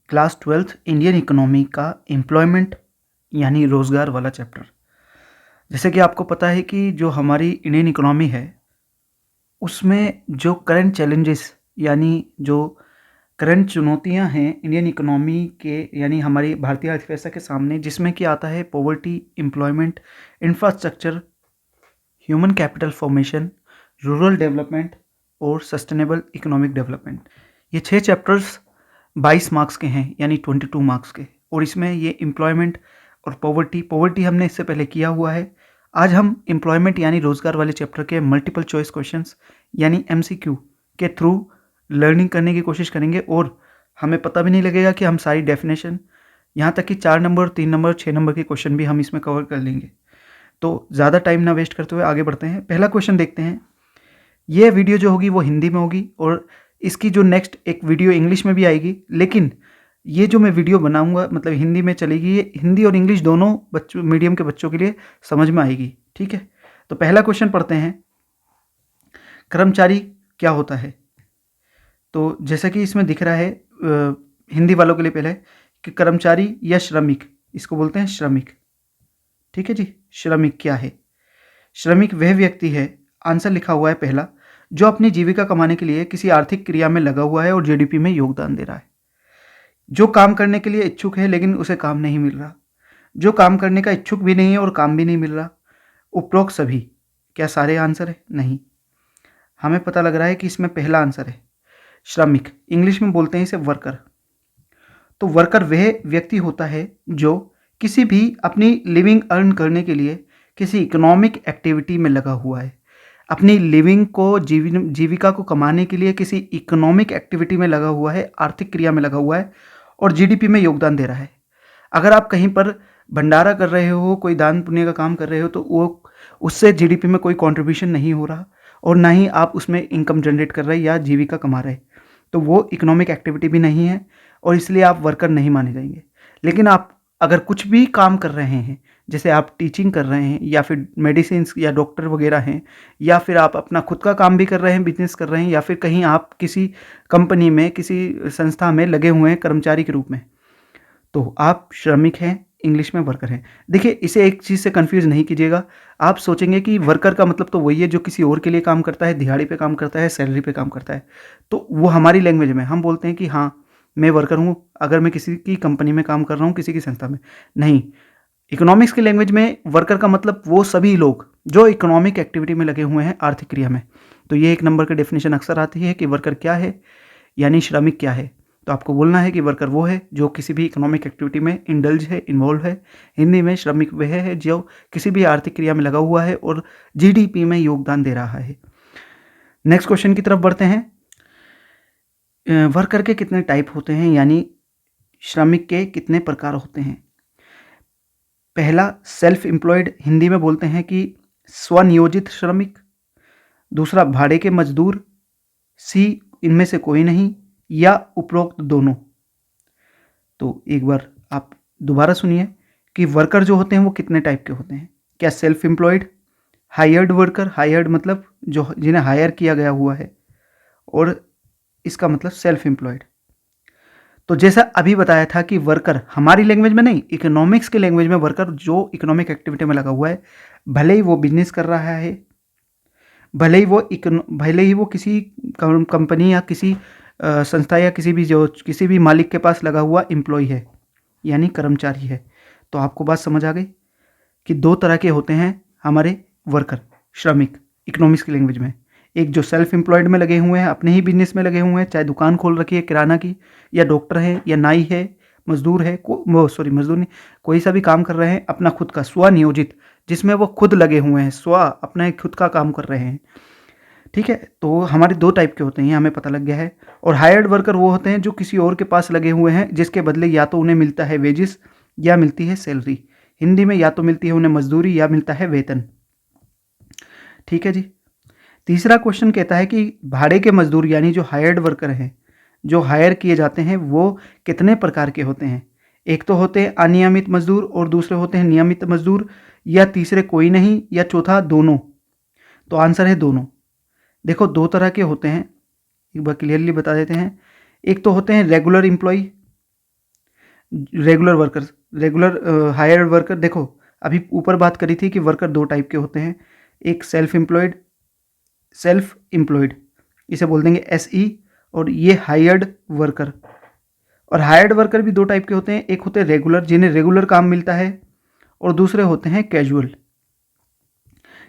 Class 12th Indian economy का employment यानी रोज़गार वाला चैप्टर। जैसे कि आपको पता है कि जो हमारी इंडियन इकोनॉमी है, उसमें जो करंट चैलेंजेस यानी जो करंट चुनौतियां हैं इंडियन इकोनॉमी के यानी हमारी भारतीय अर्थव्यवस्था के सामने, जिसमें कि आता है poverty, employment, infrastructure, human capital formation, rural development और सस्टेनेबल इकोनॉमिक डेवलपमेंट। ये 6 चैप्टर्स 22 मार्क्स के हैं यानी 22 मार्क्स के। और इसमें ये एम्प्लॉयमेंट और पॉवर्टी हमने इससे पहले किया हुआ है। आज हम एम्प्लॉयमेंट यानी रोज़गार वाले चैप्टर के मल्टीपल चॉइस क्वेश्चंस यानी MCQ के थ्रू लर्निंग करने की कोशिश करेंगे और हमें पता भी नहीं लगेगा कि हम सारी डेफिनेशन, यहाँ तक कि 4 नंबर, 3 नंबर, 6 नंबर के क्वेश्चन भी हम इसमें कवर कर लेंगे। तो ज़्यादा टाइम ना वेस्ट करते हुए आगे बढ़ते हैं। पहला क्वेश्चन देखते हैं। ये वीडियो जो होगी वो हिंदी में होगी और इसकी जो नेक्स्ट एक वीडियो इंग्लिश में भी आएगी, लेकिन ये जो मैं वीडियो बनाऊंगा मतलब हिंदी में चलेगी। ये हिंदी और इंग्लिश दोनों बच्चों, मीडियम के बच्चों के लिए समझ में आएगी। ठीक है, तो पहला क्वेश्चन पढ़ते हैं। कर्मचारी क्या होता है? तो जैसा कि इसमें दिख रहा है, हिंदी वालों के लिए पहले कि कर्मचारी या श्रमिक, इसको बोलते हैं श्रमिक। ठीक है जी, श्रमिक क्या है? श्रमिक वह व्यक्ति है, आंसर लिखा हुआ है पहला, जो अपनी जीविका कमाने के लिए किसी आर्थिक क्रिया में लगा हुआ है और जीडीपी में योगदान दे रहा है। जो काम करने के लिए इच्छुक है लेकिन उसे काम नहीं मिल रहा। जो काम करने का इच्छुक भी नहीं है और काम भी नहीं मिल रहा। उपरोक्त सभी। क्या सारे आंसर है? नहीं, हमें पता लग रहा है कि इसमें पहला आंसर है श्रमिक। इंग्लिश में बोलते हैं इसे वर्कर। तो वर्कर वह व्यक्ति होता है जो किसी भी अपनी लिविंग अर्न करने के लिए किसी इकोनॉमिक एक्टिविटी में लगा हुआ है। अपनी लिविंग को, जीविका को कमाने के लिए किसी इकोनॉमिक एक्टिविटी में लगा हुआ है, आर्थिक क्रिया में लगा हुआ है और जीडीपी में योगदान दे रहा है। अगर आप कहीं पर भंडारा कर रहे हो, कोई दान पुण्य का काम कर रहे हो, तो वो उससे जीडीपी में कोई कंट्रीब्यूशन नहीं हो रहा और ना ही आप उसमें इनकम जनरेट कर रहे या जीविका कमा रहे, तो वो इकोनॉमिक एक्टिविटी भी नहीं है और इसलिए आप वर्कर नहीं माने जाएंगे। लेकिन आप अगर कुछ भी काम कर रहे हैं, जैसे आप टीचिंग कर रहे हैं या फिर मेडिसिन या डॉक्टर वगैरह हैं, या फिर आप अपना खुद का काम भी कर रहे हैं, बिजनेस कर रहे हैं, या फिर कहीं आप किसी कंपनी में, किसी संस्था में लगे हुए हैं कर्मचारी के रूप में, तो आप श्रमिक हैं, इंग्लिश में वर्कर हैं। देखिए, इसे एक चीज़ से कंफ्यूज नहीं कीजिएगा। आप सोचेंगे कि वर्कर का मतलब तो वही है जो किसी और के लिए काम करता है, दिहाड़ी पे काम करता है, सैलरी पे काम करता है। तो वो हमारी लैंग्वेज में हम बोलते हैं कि हाँ, मैं वर्कर हूँ अगर मैं किसी की कंपनी में काम कर रहा हूँ, किसी की संस्था में। नहीं, इकोनॉमिक्स की लैंग्वेज में वर्कर का मतलब वो सभी लोग जो इकोनॉमिक एक्टिविटी में लगे हुए हैं, आर्थिक क्रिया में। तो ये 1 नंबर का डेफिनेशन अक्सर आती है कि वर्कर क्या है यानी श्रमिक क्या है। तो आपको बोलना है कि वर्कर वो है जो किसी भी इकोनॉमिक एक्टिविटी में इंडल्ज है, इन्वॉल्व है। हिंदी में श्रमिक वह है जो किसी भी आर्थिक क्रिया में लगा हुआ है और जीडीपी में योगदान दे रहा है। नेक्स्ट क्वेश्चन की तरफ बढ़ते हैं। वर्कर के कितने टाइप होते हैं यानी श्रमिक के कितने प्रकार होते हैं? पहला सेल्फ एम्प्लॉयड, हिंदी में बोलते हैं कि स्वनियोजित श्रमिक। दूसरा भाड़े के मजदूर। सी इनमें से कोई नहीं या उपरोक्त दोनों। तो एक बार आप दोबारा सुनिए कि वर्कर जो होते हैं वो कितने टाइप के होते हैं। क्या self employed, hired worker, hired मतलब जो जिन्हें हायर किया गया हुआ है, और इसका मतलब सेल्फ एम्प्लॉयड। तो जैसा अभी बताया था कि वर्कर हमारी लैंग्वेज में नहीं, इकोनॉमिक्स के लैंग्वेज में वर्कर जो इकोनॉमिक एक्टिविटी में लगा हुआ है, भले ही वो बिजनेस कर रहा है, भले ही वो किसी कंपनी या किसी संस्था या किसी भी मालिक के पास लगा हुआ एम्प्लॉय है यानी कर्मचारी है। तो आपको बात समझ आ गई कि 2 तरह के होते हैं हमारे वर्कर, श्रमिक इकोनॉमिक्स की लैंग्वेज में। एक जो सेल्फ एम्प्लॉयड में लगे हुए हैं, अपने ही बिजनेस में लगे हुए हैं, चाहे दुकान खोल रखी है किराना की, या डॉक्टर है, या नाई है, मजदूर है, मजदूर नहीं, कोई सा भी काम कर रहे हैं अपना खुद का स्वनियोजित, जिसमें वो खुद लगे हुए हैं, अपना खुद का काम कर रहे हैं। ठीक है, तो हमारे 2 टाइप के होते हैं, हमें पता लग गया है। और हायर्ड वर्कर वो होते हैं जो किसी और के पास लगे हुए हैं, जिसके बदले या तो उन्हें मिलता है वेजिस या मिलती है सैलरी। हिंदी में या तो मिलती है उन्हें मजदूरी या मिलता है वेतन। ठीक है जी। तीसरा क्वेश्चन कहता है कि भाड़े के मजदूर यानी जो हायर्ड वर्कर हैं, जो हायर किए जाते हैं, वो कितने प्रकार के होते हैं? एक तो होते हैं अनियमित मजदूर और दूसरे होते हैं नियमित मजदूर, या तीसरे कोई नहीं, या चौथा दोनों। तो आंसर है दोनों। देखो, 2 तरह के होते हैं, एक बार क्लियरली बता देते हैं। एक तो होते हैं regular employ regular workers, regular hired worker, देखो अभी ऊपर बात करी थी कि वर्कर दो टाइप के होते हैं, एक सेल्फ एम्प्लॉयड इसे बोल देंगे SE, और ये हायर्ड वर्कर। और हायर्ड वर्कर भी दो टाइप के होते हैं, एक होते हैं रेगुलर जिन्हें रेगुलर काम मिलता है, और दूसरे होते हैं कैजुअल।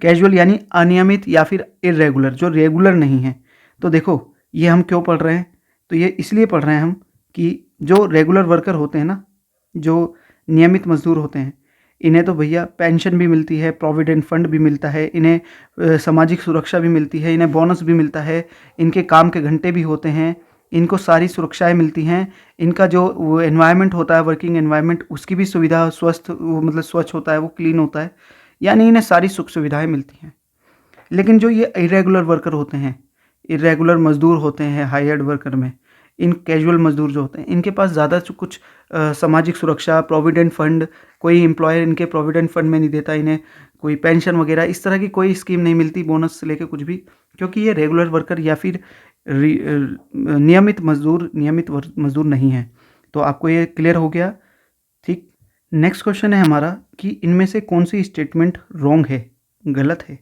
कैजुअल यानी अनियमित या फिर इरेगुलर, जो रेगुलर नहीं है। तो देखो ये हम क्यों पढ़ रहे हैं, तो ये इसलिए पढ़ रहे हैं हम कि जो रेगुलर वर्कर होते हैं ना, जो नियमित मजदूर होते हैं, इन्हें तो भैया पेंशन भी मिलती है, प्रोविडेंट फंड भी मिलता है, इन्हें सामाजिक सुरक्षा भी मिलती है, इन्हें बोनस भी मिलता है, इनके काम के घंटे भी होते हैं, इनको सारी सुरक्षाएं मिलती हैं, इनका जो वो एनवायरनमेंट होता है, वर्किंग एनवायरनमेंट, उसकी भी सुविधा मतलब स्वच्छ होता है, वो क्लीन होता है, यानी इन्हें सारी सुख सुविधाएं मिलती हैं। लेकिन जो ये इरेगुलर वर्कर होते हैं, इरेगुलर मजदूर होते हैं हायर्ड वर्कर में, इन कैजुअल मजदूर जो होते हैं, इनके पास ज़्यादा कुछ सामाजिक सुरक्षा, प्रोविडेंट फंड, कोई एम्प्लॉयर इनके प्रोविडेंट फंड में नहीं देता, इन्हें कोई पेंशन वगैरह इस तरह की कोई स्कीम नहीं मिलती, बोनस से लेके कुछ भी, क्योंकि ये रेगुलर वर्कर या फिर नियमित मजदूर नहीं है। तो आपको ये क्लियर हो गया, ठीक। नेक्स्ट क्वेश्चन है हमारा कि इनमें से कौन सी स्टेटमेंट रॉन्ग है, गलत है।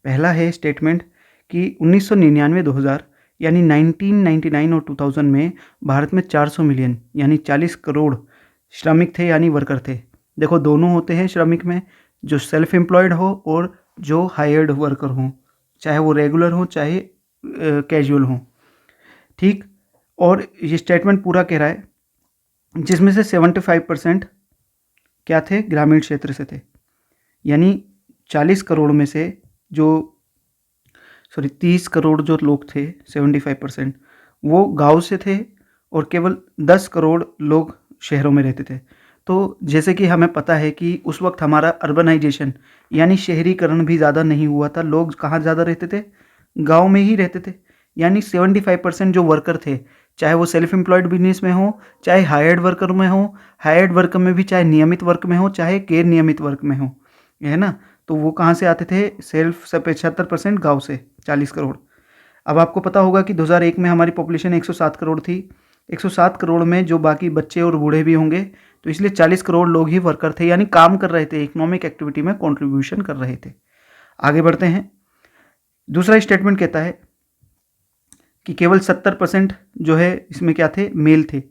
पहला है स्टेटमेंट कि 1999-2000 यानी 1999 और 2000 में भारत में 400 मिलियन यानी 40 करोड़ श्रमिक थे यानी वर्कर थे। देखो दोनों होते हैं श्रमिक में, जो सेल्फ एम्प्लॉयड हो और जो हायर्ड वर्कर हो, चाहे वो रेगुलर हो चाहे कैजुअल हो, ठीक। और ये स्टेटमेंट पूरा कह रहा है, जिसमें से 75% क्या थे, ग्रामीण क्षेत्र से थे। यानी 40 करोड़ में से जो 30 करोड़ जो लोग थे, 75% वो गांव से थे, और केवल 10 करोड़ लोग शहरों में रहते थे। तो जैसे कि हमें पता है कि उस वक्त हमारा अर्बनाइजेशन यानी शहरीकरण भी ज़्यादा नहीं हुआ था, लोग कहाँ ज़्यादा रहते थे, गांव में ही रहते थे। यानी 75% जो वर्कर थे, चाहे वो सेल्फ एम्प्लॉयड बिजनेस में हो, चाहे हायर्ड वर्कर में हो, हायर्ड वर्कर में भी चाहे नियमित वर्क में हो, चाहे गैर नियमित वर्क में हो, है ना, तो वो कहाँ से आते थे, सेल्फ 75% गाँव से, 40 करोड़। अब आपको पता होगा कि 2001 में हमारी पॉपुलेशन 107 करोड़ थी। 107 करोड़ में जो बाकी बच्चे और बूढ़े भी होंगे, तो इसलिए 40 करोड़ लोग ही वर्कर थे, यानी काम कर रहे थे, इकोनॉमिक एक्टिविटी में कंट्रीब्यूशन कर रहे थे। आगे बढ़ते हैं। दूसरा स्टेटमेंट कहता है कि केवल 70% जो है इसमें क्या थे, मेल थे।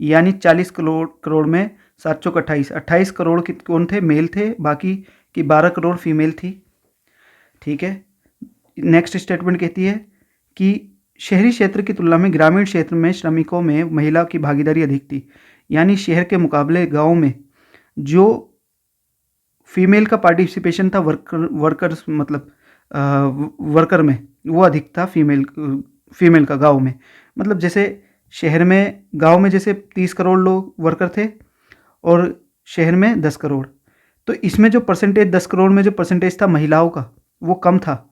यानी 40 करोड़ में 7 चौक 28 करोड़ कौन थे, मेल थे, बाकी की 12 करोड़ फीमेल थी, ठीक है। नेक्स्ट स्टेटमेंट कहती है कि शहरी क्षेत्र की तुलना में ग्रामीण क्षेत्र में श्रमिकों में महिला की भागीदारी अधिक थी। यानी शहर के मुकाबले गांव में जो फीमेल का पार्टिसिपेशन था वर्कर्स मतलब वर्कर में, वो अधिक था फीमेल का गांव में। मतलब जैसे शहर में, गांव में जैसे 30 करोड़ लोग वर्कर थे और शहर में 10 करोड़, तो इसमें जो परसेंटेज 10 करोड़ में जो परसेंटेज था महिलाओं का, वो कम था,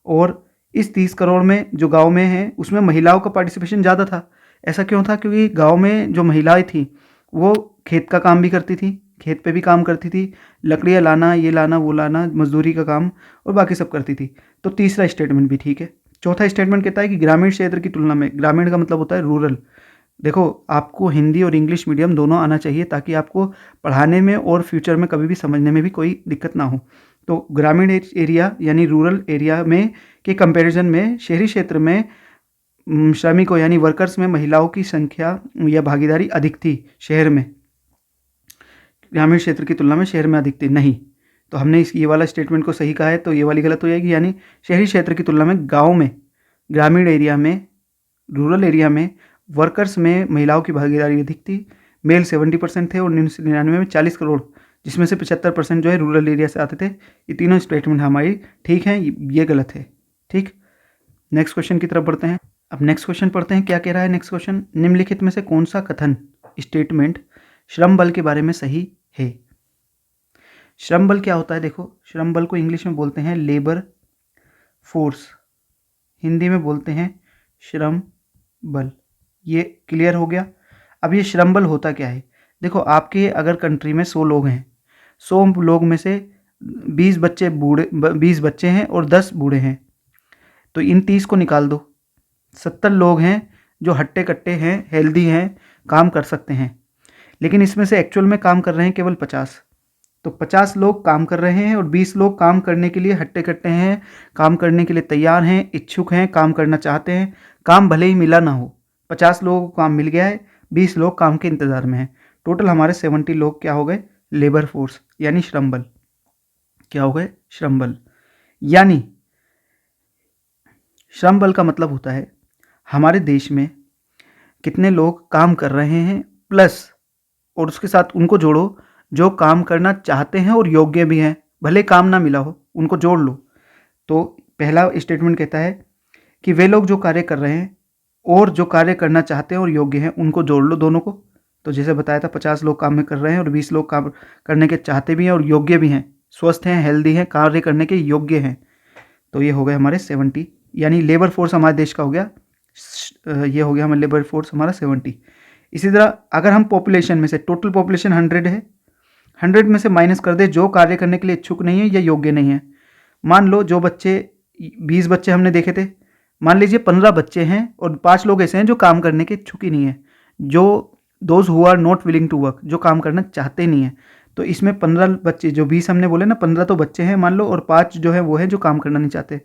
और इस 30 करोड़ में जो गांव में है उसमें महिलाओं का पार्टिसिपेशन ज़्यादा था। ऐसा क्यों था, क्योंकि गांव में जो महिलाएं थी वो खेत का काम भी करती थी, खेत पे भी काम करती थी, लकड़ियाँ लाना, ये लाना, वो लाना, मजदूरी का काम, और बाकी सब करती थी। तो तीसरा स्टेटमेंट भी ठीक है। चौथा स्टेटमेंट कहता है कि ग्रामीण क्षेत्र की तुलना में, ग्रामीण का मतलब होता है रूरल। देखो आपको हिंदी और इंग्लिश मीडियम दोनों आना चाहिए, ताकि आपको पढ़ाने में और फ्यूचर में कभी भी समझने में भी कोई दिक्कत ना हो। तो ग्रामीण एरिया यानी रूरल एरिया में के कंपैरिजन में शहरी क्षेत्र में श्रमिकों यानी वर्कर्स में महिलाओं की संख्या या भागीदारी अधिक थी शहर में, ग्रामीण क्षेत्र की तुलना में शहर में अधिक थी नहीं। तो हमने ये वाला स्टेटमेंट को सही कहा है, तो ये वाली गलत हो जाएगी। यानी शहरी क्षेत्र की तुलना में गाँव में, ग्रामीण एरिया में, रूरल एरिया में वर्कर्स में महिलाओं की भागीदारी अधिक थी। मेल 70% थे और 1999 में 40 करोड़, जिसमें से 75% जो है रूरल एरिया से आते थे। ये तीनों स्टेटमेंट हमारी ठीक हैं, ये गलत है, ठीक। नेक्स्ट क्वेश्चन की तरफ बढ़ते हैं। अब नेक्स्ट क्वेश्चन पढ़ते हैं, क्या कह रहा है नेक्स्ट क्वेश्चन। निम्नलिखित में से कौन सा कथन, स्टेटमेंट श्रम बल के बारे में सही है। श्रम बल क्या होता है, देखो श्रम बल को इंग्लिश में बोलते हैं लेबर फोर्स, हिंदी में बोलते हैं श्रम बल। ये क्लियर हो गया। अब ये श्रम बल होता क्या है, देखो आपके अगर कंट्री में 100 लोग हैं, 100 लोग में से 20 बच्चे हैं और 10 बूढ़े हैं, तो इन 30 को निकाल दो। 70 लोग हैं जो हट्टे कट्टे हैं, हेल्दी हैं, काम कर सकते हैं। लेकिन इसमें से एक्चुअल में काम कर रहे हैं केवल 50। तो 50 लोग काम कर रहे हैं और 20 लोग काम करने के लिए हट्टे कट्टे हैं, काम करने के लिए तैयार हैं, इच्छुक हैं, काम करना चाहते हैं। काम भले ही मिला ना हो, 50 लोगों को काम मिल गया है, 20 लोग काम के इंतज़ार में हैं। टोटल हमारे 70 लोग क्या हो गए, लेबर फोर्स यानी श्रम बल। क्या हो गए, श्रम बल। यानी श्रम बल का मतलब होता है हमारे देश में कितने लोग काम कर रहे हैं प्लस, और उसके साथ उनको जोड़ो जो काम करना चाहते हैं और योग्य भी हैं, भले काम ना मिला हो उनको जोड़ लो। तो पहला स्टेटमेंट कहता है कि वे लोग जो कार्य कर रहे हैं और जो कार्य करना चाहते हैं और योग्य हैं उनको जोड़ लो दोनों को। तो जैसे बताया था 50 लोग काम में कर रहे हैं और 20 लोग काम करने के चाहते भी हैं और योग्य भी हैं, स्वस्थ हैं, हेल्दी हैं, कार्य करने के योग्य हैं। तो ये हो गए हमारे 70, यानी लेबर फोर्स हमारे देश का हो गया, ये हो गया हमारा लेबर फोर्स हमारा 70। इसी तरह अगर हम पॉपुलेशन में से, टोटल पॉपुलेशन 100 है, 100 में से माइनस कर दे जो कार्य करने के लिए इच्छुक नहीं है या योग्य नहीं है। मान लो जो बच्चे 20 बच्चे हमने देखे थे, मान लीजिए 15 बच्चे हैं और 5 लोग ऐसे हैं जो काम करने के इच्छुक ही नहीं है, जो those who are not willing to work, जो काम करना चाहते नहीं हैं। तो इसमें 15 बच्चे, जो 20 हमने बोले ना, 15 तो बच्चे हैं मान लो, और 5 जो है वो है जो काम करना नहीं चाहते,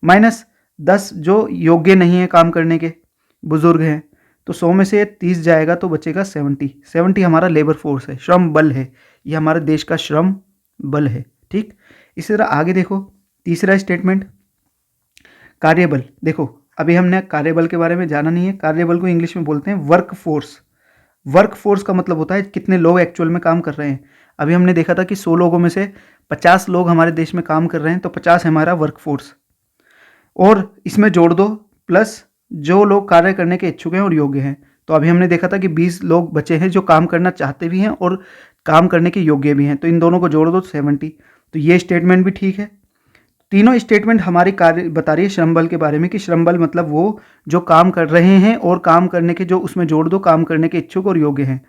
माइनस 10 जो योग्य नहीं है काम करने के, बुजुर्ग हैं। तो 100 में से 30 जाएगा तो बचेगा 70 हमारा लेबर फोर्स है, श्रम बल है, ये हमारे देश का श्रम बल है। ठीक, इसी तरह आगे देखो तीसरा स्टेटमेंट, कार्यबल। देखो अभी हमने कार्यबल के बारे में जाना नहीं है, कार्यबल को इंग्लिश में बोलते हैं वर्क फोर्स। वर्क फोर्स का मतलब होता है कितने लोग एक्चुअल में काम कर रहे हैं। अभी हमने देखा था कि 100 लोगों में से 50 लोग हमारे देश में काम कर रहे हैं, तो 50 है हमारा वर्क फोर्स, और इसमें जोड़ दो प्लस जो लोग कार्य करने के इच्छुक हैं और योग्य हैं। तो अभी हमने देखा था कि 20 लोग बचे हैं जो काम करना चाहते भी हैं और काम करने के योग्य भी हैं, तो इन दोनों को जोड़ दो 70। तो ये स्टेटमेंट भी ठीक है। तीनों स्टेटमेंट हमारी कार्य बता रही है श्रम बल के बारे में कि श्रम बल मतलब वो जो काम कर रहे हैं और काम करने के, जो उसमें जोड़ दो काम करने के इच्छुक और योग्य हैं।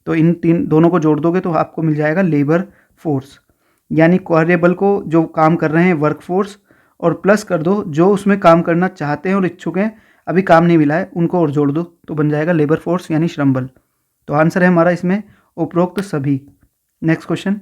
तो इन तीन दोनों को जोड़ दोगे तो आपको मिल जाएगा लेबर फोर्स, यानी कार्यबल को जो काम कर रहे हैं वर्क फोर्स, और प्लस कर दो जो उसमें काम करना चाहते हैं और इच्छुक हैं, अभी काम नहीं मिला है, उनको और जोड़ दो तो बन जाएगा लेबर फोर्स यानी श्रम बल। तो आंसर है हमारा इसमें उपरोक्त सभी। Next question,